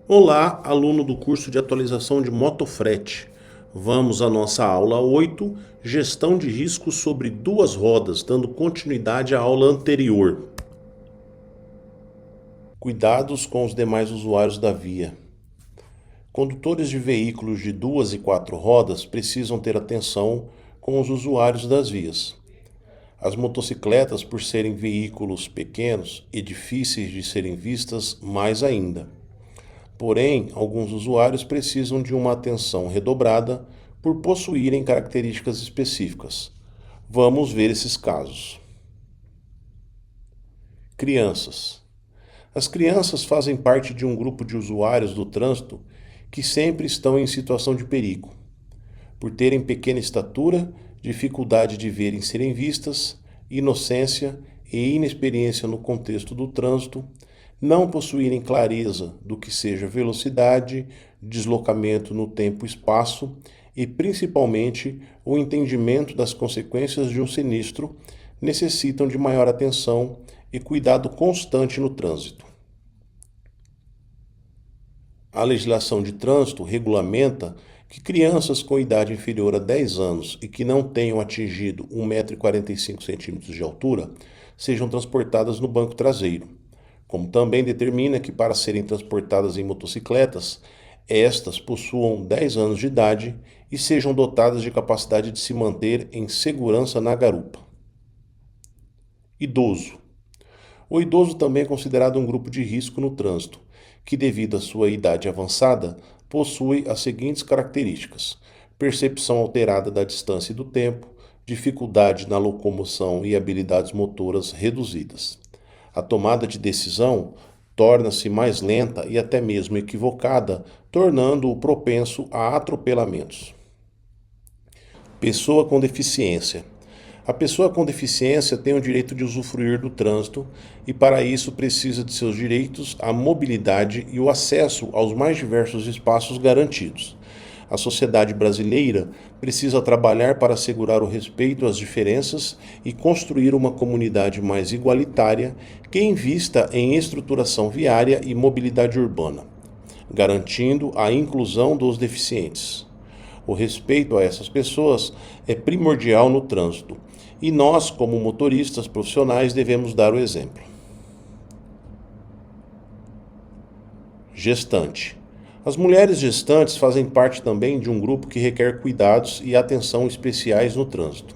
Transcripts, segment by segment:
Olá, aluno do curso de atualização de motofrete. Vamos à nossa aula 8, gestão de riscos sobre duas rodas, dando continuidade à aula anterior. Cuidados com os demais usuários da via. Condutores de veículos de duas e quatro rodas precisam ter atenção com os usuários das vias. As motocicletas, por serem veículos pequenos e difíceis de serem vistas, mais ainda. Porém, alguns usuários precisam de uma atenção redobrada por possuírem características específicas. Vamos ver esses casos. Crianças. As crianças fazem parte de um grupo de usuários do trânsito que sempre estão em situação de perigo. Por terem pequena estatura, dificuldade de verem serem vistas, inocência e inexperiência no contexto do trânsito, não possuírem clareza do que seja velocidade, deslocamento no tempo e espaço e, principalmente, o entendimento das consequências de um sinistro, necessitam de maior atenção e cuidado constante no trânsito. A legislação de trânsito regulamenta que crianças com idade inferior a 10 anos e que não tenham atingido 1,45 m de altura sejam transportadas no banco traseiro, como também determina que para serem transportadas em motocicletas, estas possuam 10 anos de idade e sejam dotadas de capacidade de se manter em segurança na garupa. Idoso. O idoso também é considerado um grupo de risco no trânsito, que devido à sua idade avançada, possui as seguintes características: percepção alterada da distância e do tempo, dificuldade na locomoção e habilidades motoras reduzidas. A tomada de decisão torna-se mais lenta e até mesmo equivocada, tornando-o propenso a atropelamentos. Pessoa com deficiência. A pessoa com deficiência tem o direito de usufruir do trânsito e, para isso, precisa de seus direitos à mobilidade e o acesso aos mais diversos espaços garantidos. A sociedade brasileira precisa trabalhar para assegurar o respeito às diferenças e construir uma comunidade mais igualitária que invista em estruturação viária e mobilidade urbana, garantindo a inclusão dos deficientes. O respeito a essas pessoas é primordial no trânsito e nós, como motoristas profissionais, devemos dar o exemplo. Gestante. As mulheres gestantes fazem parte também de um grupo que requer cuidados e atenção especiais no trânsito.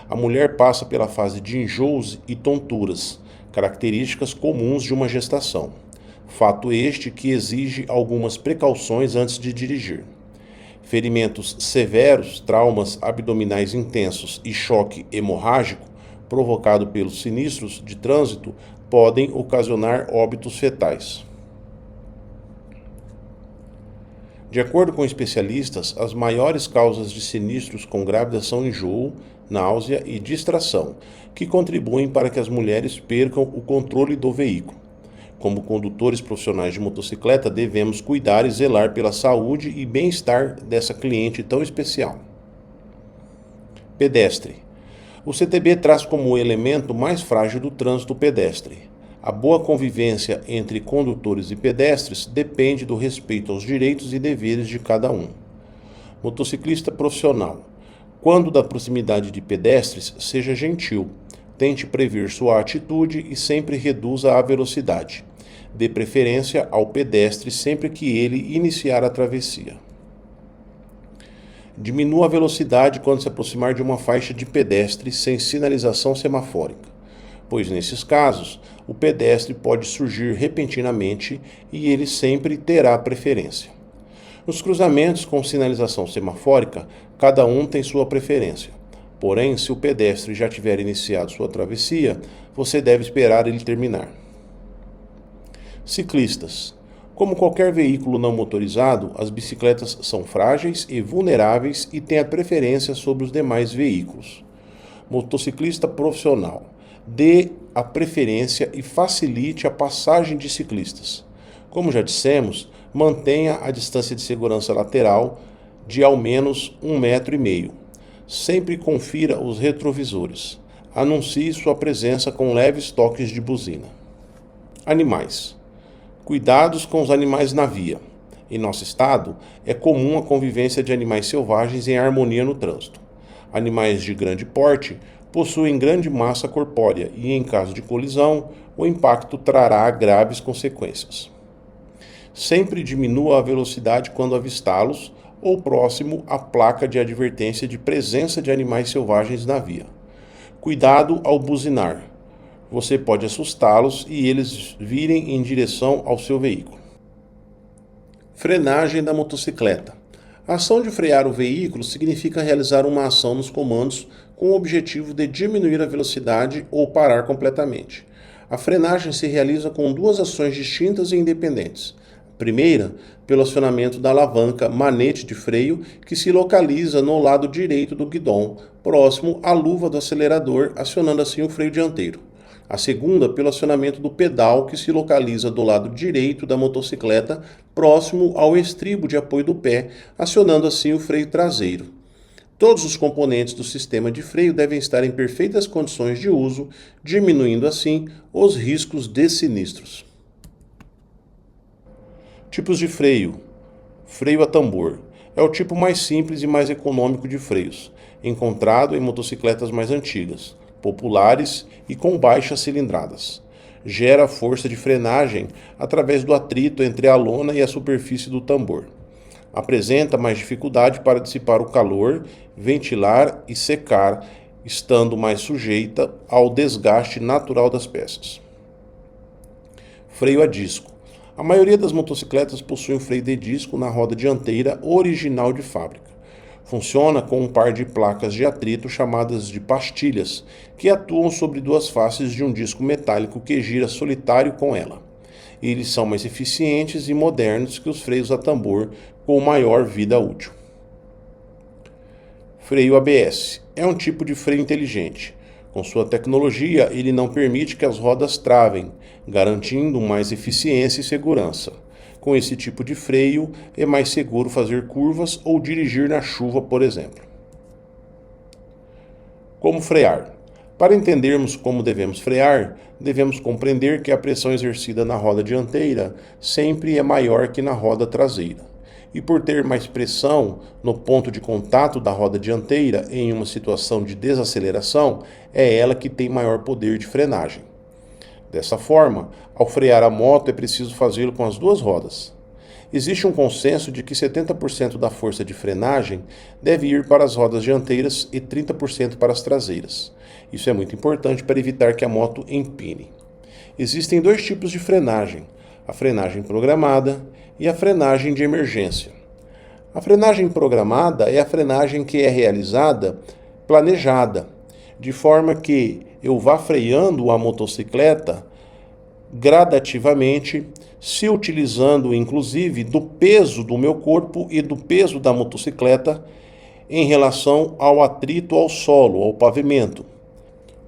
A mulher passa pela fase de enjoos e tonturas, características comuns de uma gestação. Fato este que exige algumas precauções antes de dirigir. Ferimentos severos, traumas abdominais intensos e choque hemorrágico provocado pelos sinistros de trânsito podem ocasionar óbitos fetais. De acordo com especialistas, as maiores causas de sinistros com grávidas são enjoo, náusea e distração, que contribuem para que as mulheres percam o controle do veículo. Como condutores profissionais de motocicleta, devemos cuidar e zelar pela saúde e bem-estar dessa cliente tão especial. Pedestre. O CTB traz como elemento mais frágil do trânsito o pedestre. A boa convivência entre condutores e pedestres depende do respeito aos direitos e deveres de cada um. Motociclista profissional. Quando da proximidade de pedestres, seja gentil. Tente prever sua atitude e sempre reduza a velocidade. Dê preferência ao pedestre sempre que ele iniciar a travessia. Diminua a velocidade quando se aproximar de uma faixa de pedestre sem sinalização semafórica, pois nesses casos, o pedestre pode surgir repentinamente e ele sempre terá preferência. Nos cruzamentos com sinalização semafórica, cada um tem sua preferência. Porém, se o pedestre já tiver iniciado sua travessia, você deve esperar ele terminar. Ciclistas. Como qualquer veículo não motorizado, as bicicletas são frágeis e vulneráveis e têm a preferência sobre os demais veículos. Motociclista profissional. Dê a preferência e facilite a passagem de ciclistas. Como já dissemos, mantenha a distância de segurança lateral de ao menos 1,5 m. Sempre confira os retrovisores. Anuncie sua presença com leves toques de buzina. Animais. Cuidados com os animais na via. Em nosso estado, é comum a convivência de animais selvagens em harmonia no trânsito. Animais de grande porte possuem grande massa corpórea e, em caso de colisão, o impacto trará graves consequências. Sempre diminua a velocidade quando avistá-los ou próximo à placa de advertência de presença de animais selvagens na via. Cuidado ao buzinar. Você pode assustá-los e eles virem em direção ao seu veículo. Frenagem da motocicleta. A ação de frear o veículo significa realizar uma ação nos comandos com o objetivo de diminuir a velocidade ou parar completamente. A frenagem se realiza com duas ações distintas e independentes. A primeira, pelo acionamento da alavanca manete de freio, que se localiza no lado direito do guidão, próximo à luva do acelerador, acionando assim o freio dianteiro. A segunda, pelo acionamento do pedal, que se localiza do lado direito da motocicleta, próximo ao estribo de apoio do pé, acionando assim o freio traseiro. Todos os componentes do sistema de freio devem estar em perfeitas condições de uso, diminuindo assim os riscos de sinistros. Tipos de freio. Freio a tambor. É o tipo mais simples e mais econômico de freios, encontrado em motocicletas mais antigas, populares e com baixas cilindradas. Gera força de frenagem através do atrito entre a lona e a superfície do tambor. Apresenta mais dificuldade para dissipar o calor, ventilar e secar, estando mais sujeita ao desgaste natural das peças. Freio a disco. A maioria das motocicletas possui um freio de disco na roda dianteira original de fábrica. Funciona com um par de placas de atrito chamadas de pastilhas, que atuam sobre duas faces de um disco metálico que gira solitário com ela. Eles são mais eficientes e modernos que os freios a tambor com maior vida útil. Freio ABS. É um tipo de freio inteligente. Com sua tecnologia, ele não permite que as rodas travem, garantindo mais eficiência e segurança. Com esse tipo de freio, é mais seguro fazer curvas ou dirigir na chuva, por exemplo. Como frear? Para entendermos como devemos frear, devemos compreender que a pressão exercida na roda dianteira sempre é maior que na roda traseira. E por ter mais pressão no ponto de contato da roda dianteira em uma situação de desaceleração, é ela que tem maior poder de frenagem. Dessa forma, ao frear a moto é preciso fazê-lo com as duas rodas. Existe um consenso de que 70% da força de frenagem deve ir para as rodas dianteiras e 30% para as traseiras. Isso é muito importante para evitar que a moto empine. Existem dois tipos de frenagem: a frenagem programada e a frenagem de emergência. A frenagem programada é a frenagem que é realizada planejada, de forma que eu vá freando a motocicleta gradativamente, se utilizando inclusive do peso do meu corpo e do peso da motocicleta em relação ao atrito ao solo, ao pavimento,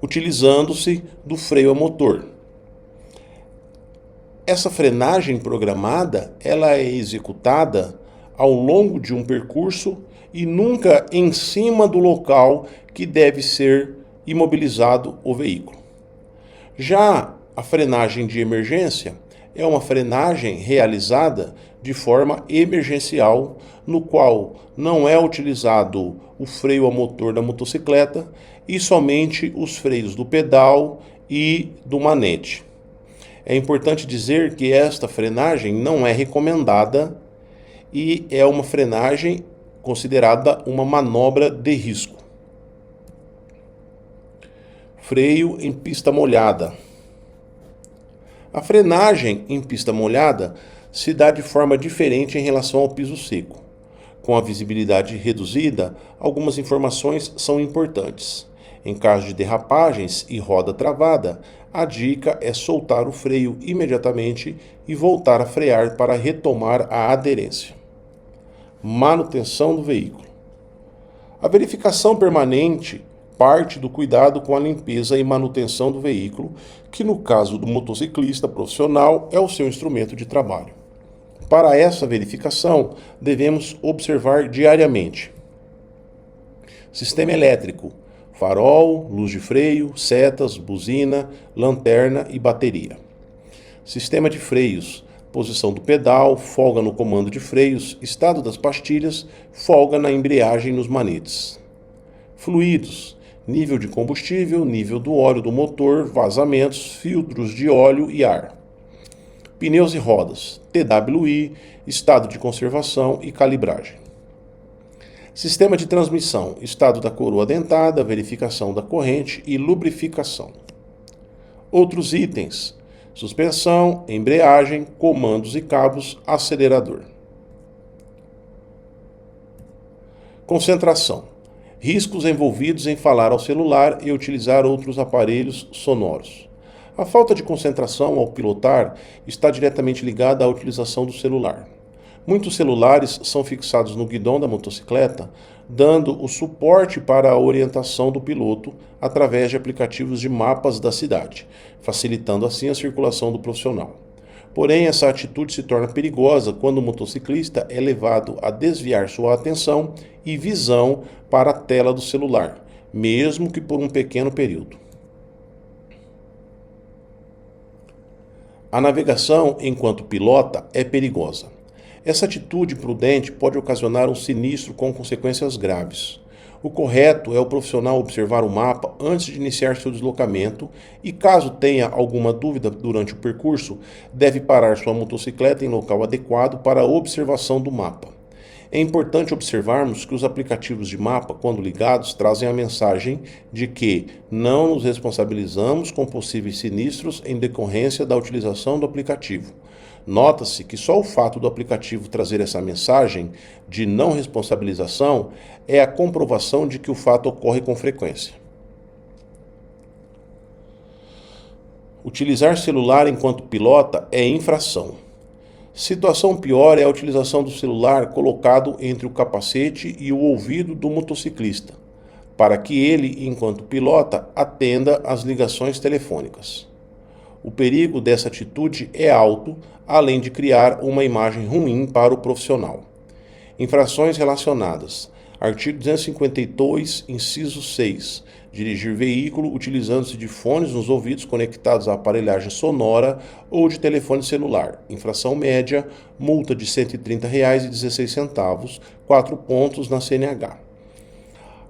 utilizando-se do freio a motor. Essa frenagem programada, ela é executada ao longo de um percurso e nunca em cima do local que deve ser imobilizado o veículo. Já a frenagem de emergência é uma frenagem realizada de forma emergencial, no qual não é utilizado o freio a motor da motocicleta e somente os freios do pedal e do manete. É importante dizer que esta frenagem não é recomendada e é uma frenagem considerada uma manobra de risco. Freio em pista molhada. A frenagem em pista molhada se dá de forma diferente em relação ao piso seco. Com a visibilidade reduzida, algumas informações são importantes. Em caso de derrapagens e roda travada, a dica é soltar o freio imediatamente e voltar a frear para retomar a aderência. Manutenção do veículo. A verificação permanente parte do cuidado com a limpeza e manutenção do veículo, que no caso do motociclista profissional é o seu instrumento de trabalho. Para essa verificação, devemos observar diariamente: sistema elétrico, farol, luz de freio, setas, buzina, lanterna e bateria. Sistema de freios, posição do pedal, folga no comando de freios, estado das pastilhas, folga na embreagem nos manetes. Fluidos: nível de combustível, nível do óleo do motor, vazamentos, filtros de óleo e ar. Pneus e rodas: TWI, estado de conservação e calibragem. Sistema de transmissão: estado da coroa dentada, verificação da corrente e lubrificação. Outros itens: suspensão, embreagem, comandos e cabos, acelerador. Concentração: riscos envolvidos em falar ao celular e utilizar outros aparelhos sonoros. A falta de concentração ao pilotar está diretamente ligada à utilização do celular. Muitos celulares são fixados no guidão da motocicleta, dando o suporte para a orientação do piloto através de aplicativos de mapas da cidade, facilitando assim a circulação do profissional. Porém, essa atitude se torna perigosa quando o motociclista é levado a desviar sua atenção e visão para a tela do celular, mesmo que por um pequeno período. A navegação enquanto pilota é perigosa. Essa atitude prudente pode ocasionar um sinistro com consequências graves. O correto é o profissional observar o mapa antes de iniciar seu deslocamento e, caso tenha alguma dúvida durante o percurso, deve parar sua motocicleta em local adequado para a observação do mapa. É importante observarmos que os aplicativos de mapa, quando ligados, trazem a mensagem de que não nos responsabilizamos com possíveis sinistros em decorrência da utilização do aplicativo. Nota-se que só o fato do aplicativo trazer essa mensagem de não responsabilização é a comprovação de que o fato ocorre com frequência. Utilizar celular enquanto pilota é infração. Situação pior é a utilização do celular colocado entre o capacete e o ouvido do motociclista, para que ele, enquanto pilota, atenda às ligações telefônicas. O perigo dessa atitude é alto, além de criar uma imagem ruim para o profissional. Infrações relacionadas. Artigo 252, inciso 6. Dirigir veículo utilizando-se de fones nos ouvidos conectados à aparelhagem sonora ou de telefone celular. Infração média, multa de R$ 130,16, 4 pontos na CNH.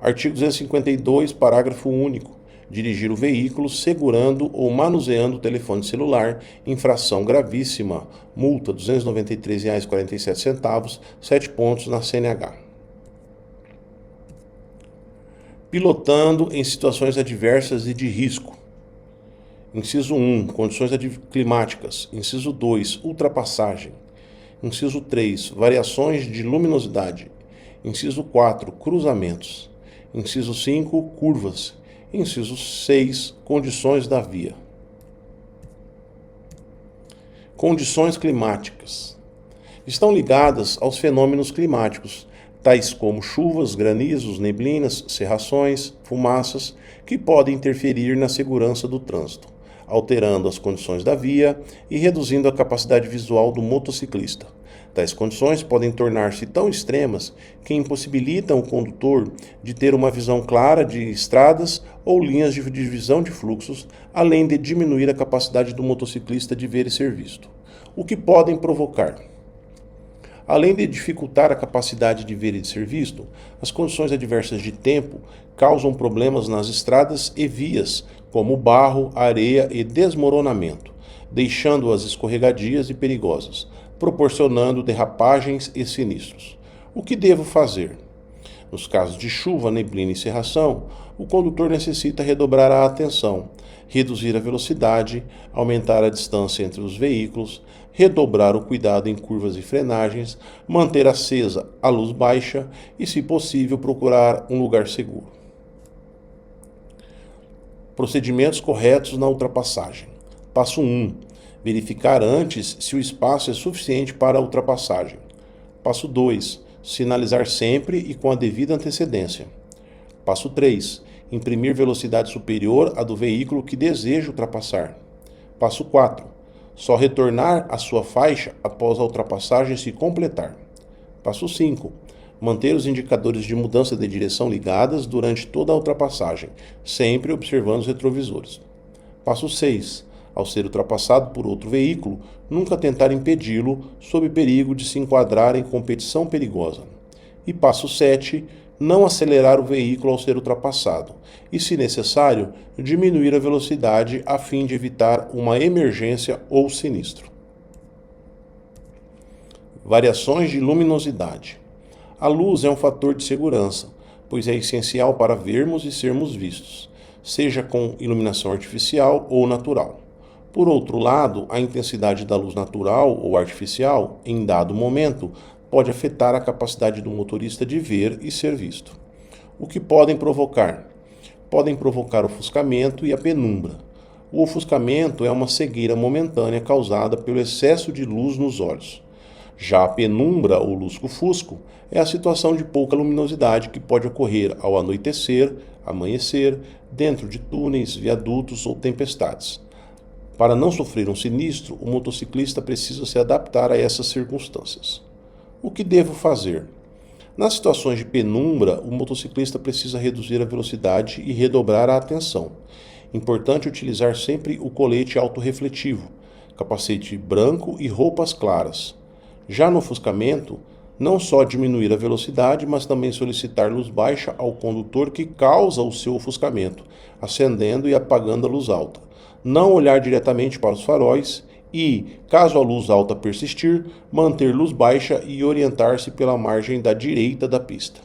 Artigo 252, parágrafo único. Dirigir o veículo segurando ou manuseando o telefone celular, infração gravíssima, multa R$ 293,47, 7 pontos na CNH. Pilotando em situações adversas e de risco. Inciso 1, condições climáticas. Inciso 2, ultrapassagem. Inciso 3, variações de luminosidade. Inciso 4, cruzamentos. Inciso 5, curvas. Inciso 6, condições da via. Condições climáticas. Estão ligadas aos fenômenos climáticos, tais como chuvas, granizos, neblinas, cerrações, fumaças, que podem interferir na segurança do trânsito, alterando as condições da via e reduzindo a capacidade visual do motociclista. Tais condições podem tornar-se tão extremas que impossibilitam o condutor de ter uma visão clara de estradas ou linhas de divisão de fluxos, além de diminuir a capacidade do motociclista de ver e ser visto. O que podem provocar? Além de dificultar a capacidade de ver e de ser visto, as condições adversas de tempo causam problemas nas estradas e vias, como barro, areia e desmoronamento, deixando-as escorregadias e perigosas, proporcionando derrapagens e sinistros. O que devo fazer? Nos casos de chuva, neblina e cerração, o condutor necessita redobrar a atenção, reduzir a velocidade, aumentar a distância entre os veículos, redobrar o cuidado em curvas e frenagens, manter acesa a luz baixa e, se possível, procurar um lugar seguro. Procedimentos corretos na ultrapassagem. Passo 1. Verificar antes se o espaço é suficiente para a ultrapassagem. Passo 2. Sinalizar sempre e com a devida antecedência. Passo 3. Imprimir velocidade superior à do veículo que deseja ultrapassar. Passo 4. Só retornar à sua faixa após a ultrapassagem se completar. Passo 5. Manter os indicadores de mudança de direção ligadas durante toda a ultrapassagem, sempre observando os retrovisores. Passo 6. ao ser ultrapassado por outro veículo, nunca tentar impedi-lo sob perigo de se enquadrar em competição perigosa. E passo 7, não acelerar o veículo ao ser ultrapassado e, se necessário, diminuir a velocidade a fim de evitar uma emergência ou sinistro. Variações de luminosidade. A luz é um fator de segurança, pois é essencial para vermos e sermos vistos, seja com iluminação artificial ou natural. Por outro lado, a intensidade da luz natural ou artificial, em dado momento, pode afetar a capacidade do motorista de ver e ser visto. O que podem provocar? Podem provocar ofuscamento e a penumbra. O ofuscamento é uma cegueira momentânea causada pelo excesso de luz nos olhos. Já a penumbra ou lusco-fusco é a situação de pouca luminosidade que pode ocorrer ao anoitecer, amanhecer, dentro de túneis, viadutos ou tempestades. Para não sofrer um sinistro, o motociclista precisa se adaptar a essas circunstâncias. O que devo fazer? Nas situações de penumbra, o motociclista precisa reduzir a velocidade e redobrar a atenção. Importante utilizar sempre o colete autorrefletivo, capacete branco e roupas claras. Já no ofuscamento, não só diminuir a velocidade, mas também solicitar luz baixa ao condutor que causa o seu ofuscamento, acendendo e apagando a luz alta. Não olhar diretamente para os faróis e, caso a luz alta persistir, manter luz baixa e orientar-se pela margem da direita da pista.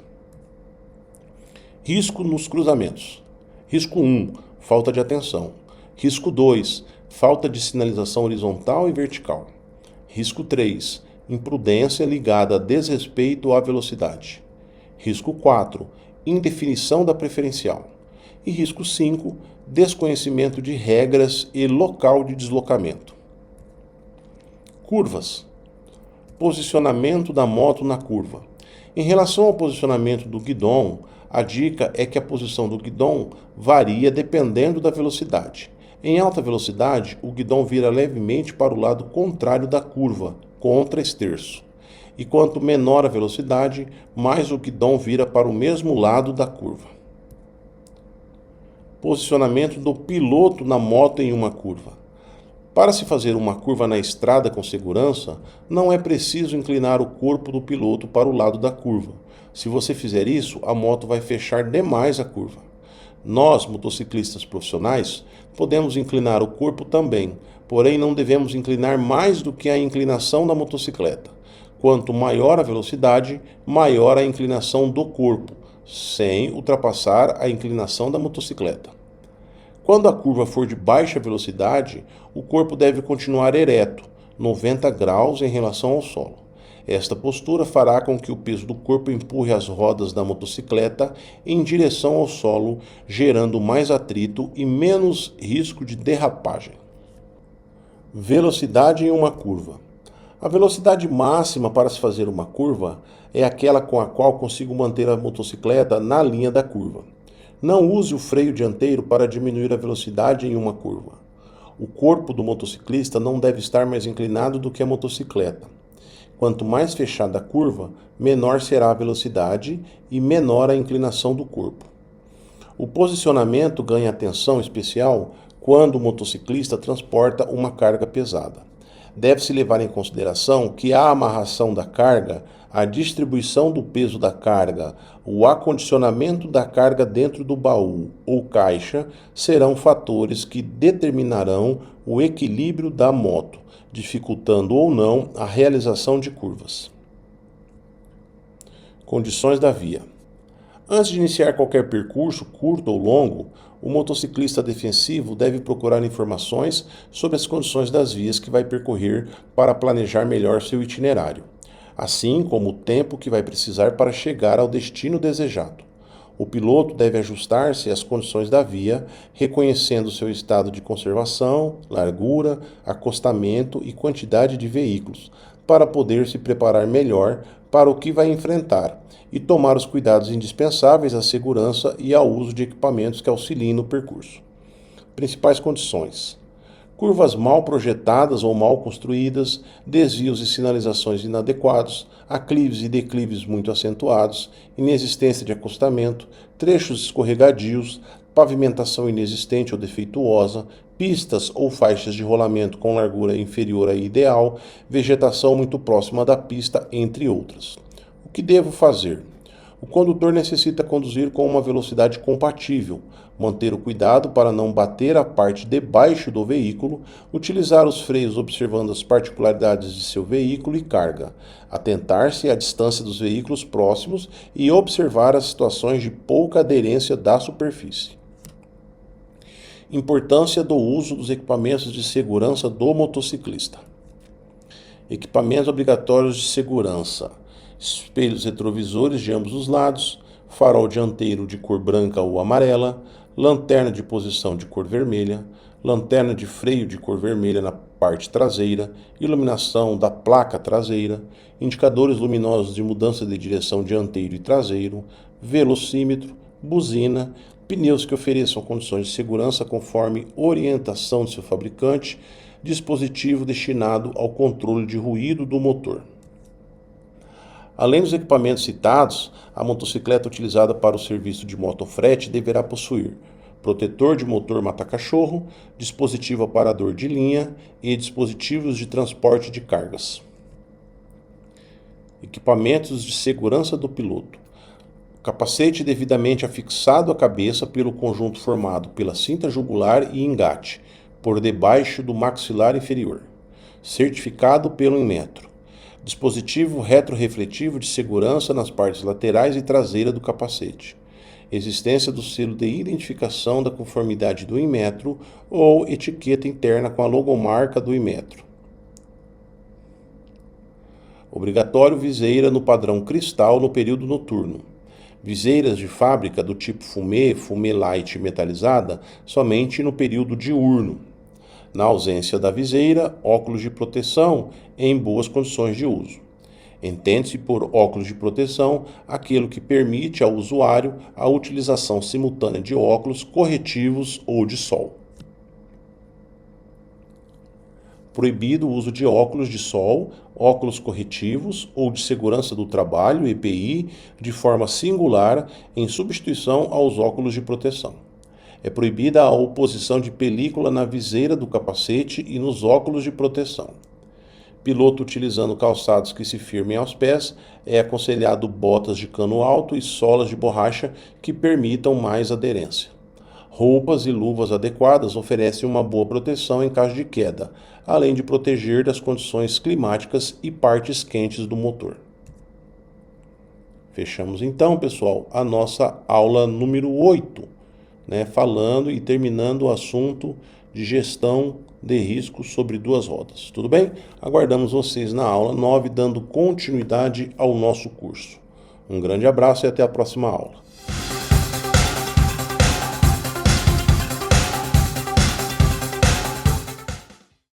Risco nos cruzamentos. Risco 1, falta de atenção. Risco 2, falta de sinalização horizontal e vertical. Risco 3, imprudência ligada a desrespeito à velocidade. Risco 4, indefinição da preferencial. E risco 5, desconhecimento de regras e local de deslocamento. Curvas. Posicionamento da moto na curva. Em relação ao posicionamento do guidão, a dica é que a posição do guidão varia dependendo da velocidade. Em alta velocidade, o guidão vira levemente para o lado contrário da curva, contra-esterço. E quanto menor a velocidade, mais o guidão vira para o mesmo lado da curva. Posicionamento do piloto na moto em uma curva. Para se fazer uma curva na estrada com segurança, não é preciso inclinar o corpo do piloto para o lado da curva. Se você fizer isso, a moto vai fechar demais a curva. Nós, motociclistas profissionais, podemos inclinar o corpo também, porém não devemos inclinar mais do que a inclinação da motocicleta. Quanto maior a velocidade, maior a inclinação do corpo, sem ultrapassar a inclinação da motocicleta. Quando a curva for de baixa velocidade, o corpo deve continuar ereto, 90 graus em relação ao solo. Esta postura fará com que o peso do corpo empurre as rodas da motocicleta em direção ao solo, gerando mais atrito e menos risco de derrapagem. Velocidade em uma curva. A velocidade máxima para se fazer uma curva é aquela com a qual consigo manter a motocicleta na linha da curva. Não use o freio dianteiro para diminuir a velocidade em uma curva. O corpo do motociclista não deve estar mais inclinado do que a motocicleta. Quanto mais fechada a curva, menor será a velocidade e menor a inclinação do corpo. O posicionamento ganha atenção especial quando o motociclista transporta uma carga pesada. Deve-se levar em consideração que a amarração da carga, a distribuição do peso da carga, o acondicionamento da carga dentro do baú ou caixa serão fatores que determinarão o equilíbrio da moto, dificultando ou não a realização de curvas. Condições da via. Antes de iniciar qualquer percurso, curto ou longo, o motociclista defensivo deve procurar informações sobre as condições das vias que vai percorrer para planejar melhor seu itinerário, assim como o tempo que vai precisar para chegar ao destino desejado. O piloto deve ajustar-se às condições da via, reconhecendo seu estado de conservação, largura, acostamento e quantidade de veículos, para poder se preparar melhor para o que vai enfrentar e tomar os cuidados indispensáveis à segurança e ao uso de equipamentos que auxiliem no percurso. Principais condições: curvas mal projetadas ou mal construídas, desvios e sinalizações inadequados, aclives e declives muito acentuados, inexistência de acostamento, trechos escorregadios, pavimentação inexistente ou defeituosa, pistas ou faixas de rolamento com largura inferior à ideal, vegetação muito próxima da pista, entre outras. O que devo fazer? O condutor necessita conduzir com uma velocidade compatível, manter o cuidado para não bater a parte de baixo do veículo, utilizar os freios observando as particularidades de seu veículo e carga, atentar-se à distância dos veículos próximos e observar as situações de pouca aderência da superfície. Importância do uso dos equipamentos de segurança do motociclista. Equipamentos obrigatórios de segurança: espelhos retrovisores de ambos os lados, farol dianteiro de cor branca ou amarela, lanterna de posição de cor vermelha, lanterna de freio de cor vermelha na parte traseira, iluminação da placa traseira, indicadores luminosos de mudança de direção dianteiro e traseiro, velocímetro, buzina, pneus que ofereçam condições de segurança conforme orientação do seu fabricante, dispositivo destinado ao controle de ruído do motor. Além dos equipamentos citados, a motocicleta utilizada para o serviço de motofrete deverá possuir protetor de motor mata-cachorro, dispositivo aparador de linha e dispositivos de transporte de cargas. Equipamentos de segurança do piloto. Capacete devidamente afixado à cabeça pelo conjunto formado pela cinta jugular e engate, por debaixo do maxilar inferior. Certificado pelo Inmetro. Dispositivo retrorefletivo de segurança nas partes laterais e traseira do capacete. Existência do selo de identificação da conformidade do Inmetro ou etiqueta interna com a logomarca do Inmetro. Obrigatório viseira no padrão cristal no período noturno. Viseiras de fábrica do tipo fumê, fumê light metalizada, somente no período diurno. Na ausência da viseira, óculos de proteção em boas condições de uso. Entende-se por óculos de proteção aquilo que permite ao usuário a utilização simultânea de óculos corretivos ou de sol. Proibido o uso de óculos de sol, óculos corretivos ou de segurança do trabalho, EPI, de forma singular em substituição aos óculos de proteção. É proibida a oposição de película na viseira do capacete e nos óculos de proteção. Piloto utilizando calçados que se firmem aos pés, é aconselhado botas de cano alto e solas de borracha que permitam mais aderência. Roupas e luvas adequadas oferecem uma boa proteção em caso de queda, além de proteger das condições climáticas e partes quentes do motor. Fechamos então, pessoal, a nossa aula número 8, falando e terminando o assunto de gestão de riscos sobre duas rodas. Tudo bem? Aguardamos vocês na aula 9, dando continuidade ao nosso curso. Um grande abraço e até a próxima aula.